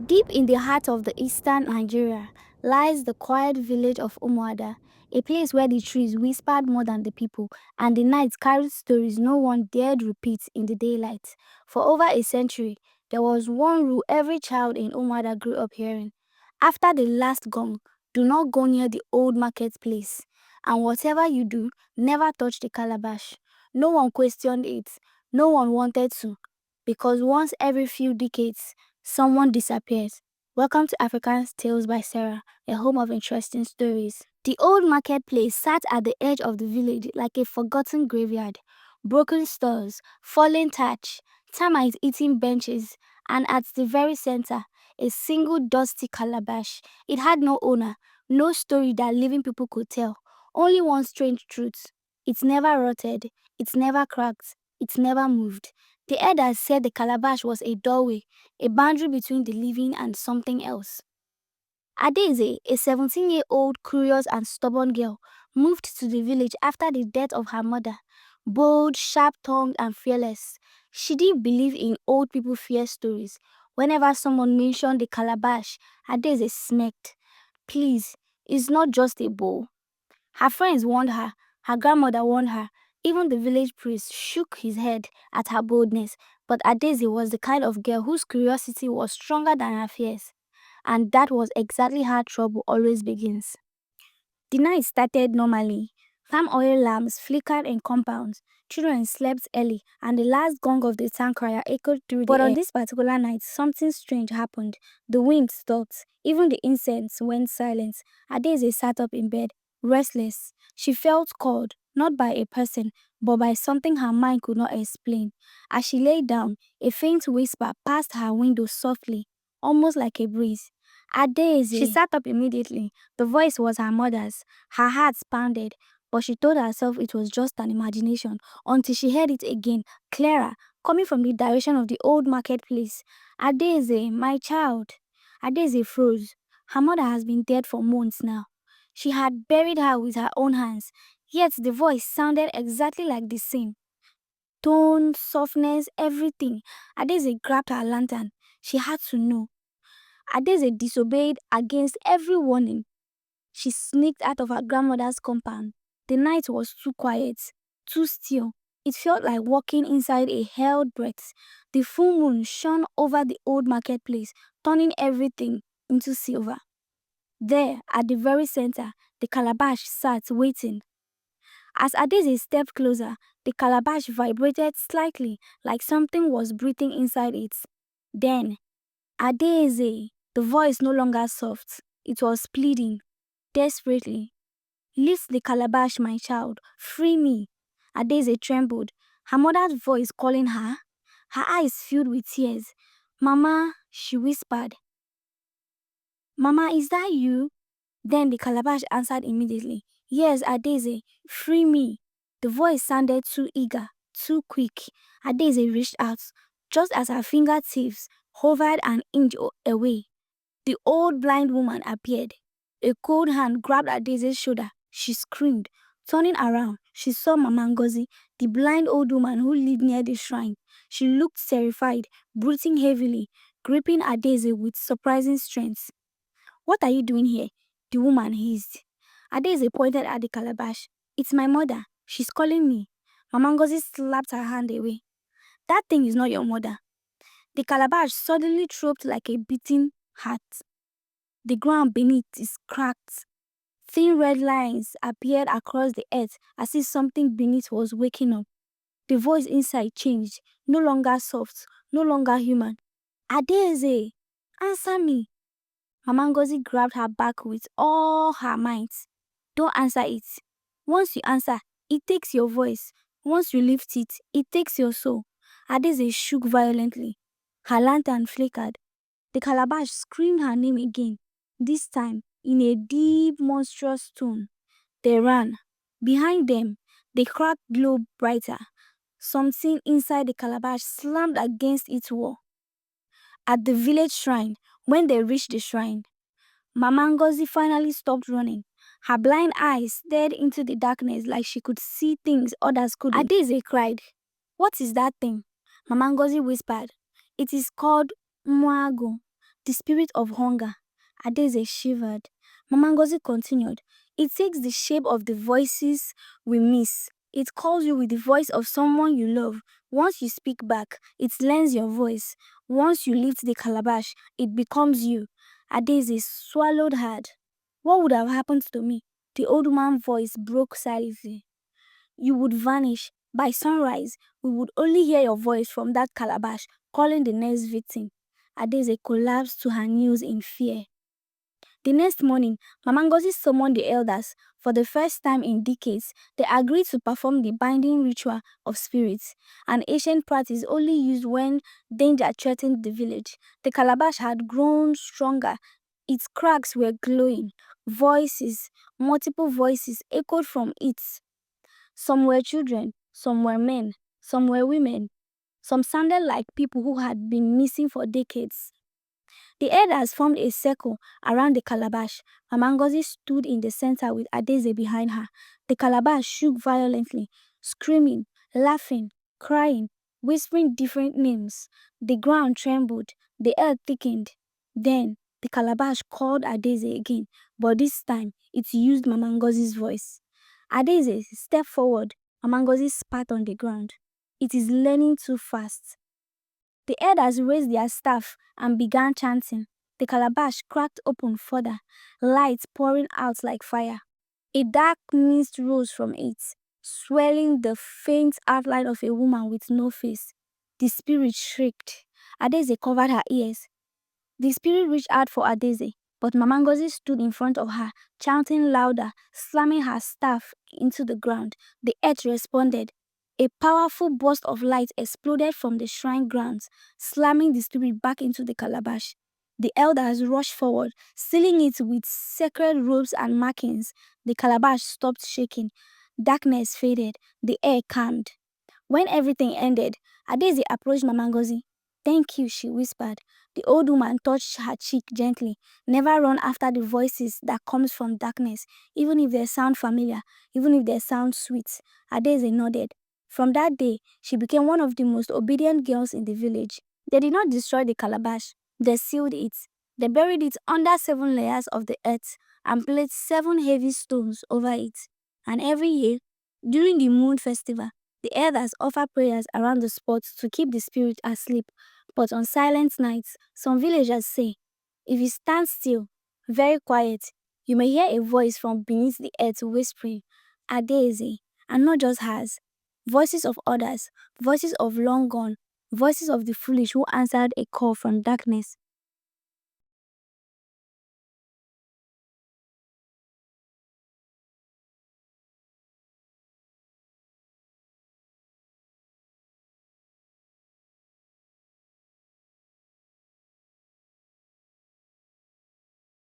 Deep in the heart of the eastern Nigeria lies the quiet village of Umuada, a place where the trees whispered more than the people and the night carried stories no one dared repeat in the daylight. For over a century, there was one rule every child in Umuada grew up hearing. After the last gong, do not go near the old marketplace. And whatever you do, never touch the calabash. No one questioned it. No one wanted to. Because once every few decades, someone disappears. Welcome to African Tales by Sarah, a home of interesting stories. The old marketplace sat at the edge of the village like a forgotten graveyard. Broken stores, fallen thatch, termite-eating benches, and at the very center, a single dusty calabash. It had no owner, no story that living people could tell. Only one strange truth. It's never rotted, it's never cracked, it's never moved. The elders said the calabash was a doorway, a boundary between the living and something else. Adeze, a 17-year-old curious and stubborn girl, moved to the village after the death of her mother. Bold, sharp-tongued, and fearless, she didn't believe in old people fear stories. Whenever someone mentioned the calabash, Adeze smirked. Please, it's not just a bowl. Her friends warned her, her grandmother warned her, even the village priest shook his head at her boldness, but Adeze was the kind of girl whose curiosity was stronger than her fears. And that was exactly how trouble always begins. The night started normally. Palm oil lamps flickered in compounds. Children slept early, and the last gong of the town crier echoed through the air. But on this particular night, something strange happened. The wind stopped. Even the incense went silent. Adeze sat up in bed, restless. She felt called, not by a person, but by something her mind could not explain. As she lay down, a faint whisper passed her window softly, almost like a breeze. Adeze. She sat up immediately. The voice was her mother's. Her heart pounded, but she told herself it was just an imagination until she heard it again, clearer, coming from the direction of the old marketplace. Adeze, my child. Adeze froze. Her mother has been dead for months now. She had buried her with her own hands, yet the voice sounded exactly like the same. Tone, softness, everything. Adeze grabbed her lantern. She had to know. Adeze disobeyed against every warning. She sneaked out of her grandmother's compound. The night was too quiet, too still. It felt like walking inside a held breath. The full moon shone over the old marketplace, turning everything into silver. There, at the very center, the calabash sat waiting. As Adeze stepped closer, the calabash vibrated slightly, like something was breathing inside it. Then, Adeze, the voice no longer soft. It was pleading, desperately. Lift the calabash, my child. Free me. Adeze trembled. Her mother's voice calling her. Her eyes filled with tears. Mama, she whispered. Mama, is that you? Then the calabash answered immediately. Yes, Adeze, free me. The voice sounded too eager, too quick. Adeze reached out. Just as her fingertips hovered an inch away, the old blind woman appeared. A cold hand grabbed Adeze's shoulder. She screamed. Turning around, she saw Mama Ngozi, the blind old woman who lived near the shrine. She looked terrified, breathing heavily, gripping Adeze with surprising strength. What are you doing here? The woman hissed. Adeze pointed at the calabash. It's my mother. She's calling me. Mama Ngozi slapped her hand away. That thing is not your mother. The calabash suddenly throbbed like a beating heart. The ground beneath is cracked. Thin red lines appeared across the earth as if something beneath was waking up. The voice inside changed, no longer soft, no longer human. Adeze, answer me. Mama Ngozi grabbed her back with all her might. Don't answer it. Once you answer, it takes your voice. Once you lift it, it takes your soul. Adeze shook violently. Her lantern flickered. The calabash screamed her name again, this time in a deep, monstrous tone. They ran. Behind them, the crack glowed brighter. Something inside the calabash slammed against its wall. At the village shrine, when they reached the shrine, Mama Ngozi finally stopped running. Her blind eyes stared into the darkness like she could see things others couldn't. Adeze cried. What is that thing? Mama Ngozi whispered. It is called Muago. The spirit of hunger. Adeze shivered. Mama Ngozi continued. It takes the shape of the voices we miss. It calls you with the voice of someone you love. Once you speak back, it lends your voice. Once you lift the calabash, it becomes you. Adeze swallowed hard. What would have happened to me? The old man's voice broke silently. You would vanish. By sunrise, we would only hear your voice from that calabash calling the next victim. Adeze collapsed to her knees in fear. The next morning, Mama Ngozi summoned the elders. For the first time in decades, they agreed to perform the binding ritual of spirits, an ancient practice only used when danger threatened the village. The calabash had grown stronger. Its cracks were glowing. Voices, multiple voices, echoed from it. Some were children, some were men, some were women. Some sounded like people who had been missing for decades. The elders formed a circle around the calabash. Mama Ngozi stood in the center with Adeze behind her. The calabash shook violently, screaming, laughing, crying, whispering different names. The ground trembled, the earth thickened. Then the calabash called Adeze again, but this time it used Mama Ngozi's voice. Adeze stepped forward. Mama Ngozi spat on the ground. It is learning too fast. The elders raised their staff and began chanting. The calabash cracked open further, light pouring out like fire. A dark mist rose from it, swelling the faint outline of a woman with no face. The spirit shrieked. Adeze covered her ears. The spirit reached out for Adeze, but Mama Ngozi stood in front of her, chanting louder, slamming her staff into the ground. The earth responded. A powerful burst of light exploded from the shrine grounds, slamming the spirit back into the calabash. The elders rushed forward, sealing it with sacred robes and markings. The calabash stopped shaking. Darkness faded. The air calmed. When everything ended, Adeze approached Mama Ngozi. "Thank you," she whispered. The old woman touched her cheek gently. "Never run after the voices that comes from darkness, even if they sound familiar, even if they sound sweet." Adeze nodded. From that day, she became one of the most obedient girls in the village. They did not destroy the calabash. They sealed it. They buried it under 7 layers of the earth and placed 7 heavy stones over it. And every year, during the moon festival, the elders offer prayers around the spot to keep the spirit asleep. But on silent nights, some villagers say, if you stand still, very quiet, you may hear a voice from beneath the earth whispering, "Adeze," and not just hers. Voices of others, voices of long gone, voices of the foolish who answered a call from darkness.